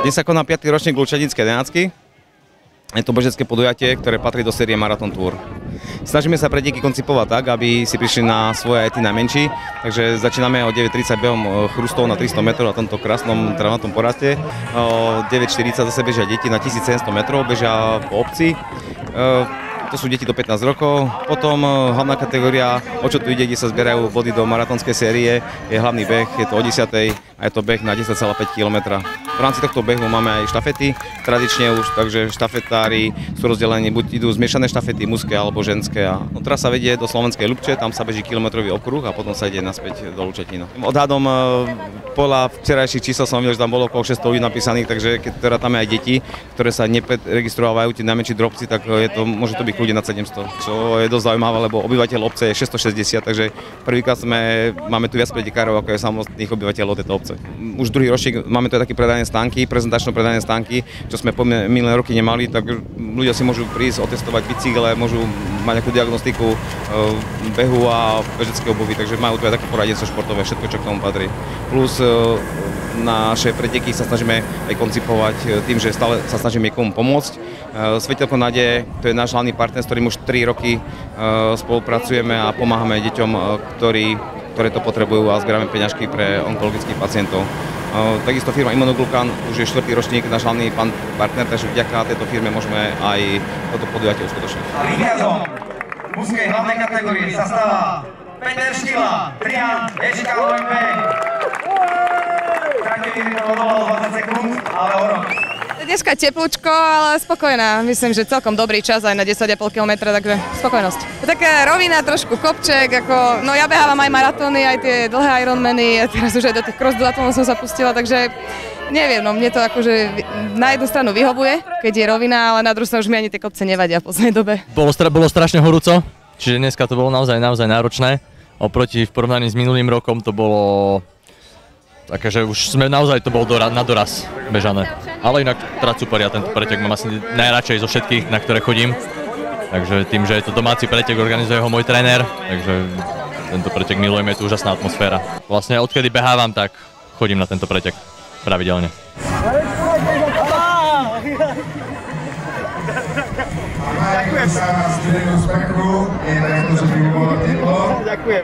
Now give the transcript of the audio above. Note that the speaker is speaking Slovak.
Dnes sa koná 5. ročník Lučenickej 11. Je to bežecké podujatie, ktoré patrí do série Marathon Tour. Snažíme sa preteky koncipovať tak, aby si prišli na svoje aj tí najmenší. Takže začíname o 9:30 behom chrustov na 300 metrov na tomto krásnom travnatom poraste. O 9:40 zase bežia deti na 1700 metrov, bežia po obci. To sú deti do 15 rokov. Potom hlavná kategória, o čo tu ide, kde sa zbierajú body do maratónskej série, je hlavný beh, je to o 10:00 a je to beh na 10,5 km. V rámci tohto behu máme aj štafety, tradične už, takže štafetári sú rozdelení, buď idú zmiešané štafety, mužské alebo ženské. No, teraz sa vedie do Slovenskej Ľubče, tam sa beží kilometrový okruh a potom sa ide naspäť do Lučetína. Odhadom podľa včerajších čísel som videl, že tam bolo okolo 600 ľudí napísaných, takže keď teda tam je aj deti, ktoré sa neregistrovávajú, tí najmenší drobci, tak môže to byť ľudí nad 700, čo je dosť zaujímavé, lebo obyvateľ obce je 660, takže prvýkrát máme tu viac pretekárov, ako je samotných obyvateľov tejto obce. Už druhý ročník máme tu také predajné stánky, prezentačné predajné stánky, čo sme minulé roky nemali, tak ľudia si môžu prísť, otestovať bicykle, môžu mať nejakú diagnostiku behu a bežeckej obuvy, takže majú tu aj také poradenstvo športové, všetko, čo k tomu patrí. Plus naše preteky sa snažíme aj koncipovať tým, že stále sa snažíme niekomu pomôcť. Svetelko nádeje, to je náš hlavný partner, s ktorým už 3 roky spolupracujeme a pomáhame deťom, ktoré to potrebujú a zbierame peňažky pre onkologických pacientov. Takisto firma Immunoglucan už je 4. ročník, náš hlavný partner, takže vďaka tejto firme môžeme aj toto podujatie uskutočniť. Víťazom mužskej hlavnej kategórie sa stáva Peter Štila, Trian, Ečka OMP. Traktový vykonal 20 sekúnd, ale o rok. Dneska teplúčko, ale spokojná. Myslím, že celkom dobrý čas aj na 10,5 km, takže spokojnosť. Taká rovina, trošku kopček, no ja behávam aj maratóny, aj tie dlhé Ironmany, a teraz už aj do tých cross duatlonov som sa pustila, takže neviem, no mne to akože na jednu stranu vyhovuje, keď je rovina, ale na druhú stranu už mi ani tie kopce nevadia v poslednej dobe. Bolo strašne horúco, čiže dneska to bolo naozaj náročné. Oproti v porovnaní s minulým rokom to bolo také, že už sme naozaj, to bol na doraz bežané. Ale inak teda super, ja tento pretek mám asi najradšej zo všetkých, na ktoré chodím. Takže tým, že je to domáci pretek, organizuje ho môj tréner, takže tento pretek milujem, je tu úžasná atmosféra. Vlastne odkedy behávam, tak chodím na tento pretek pravidelne. Ďakujem.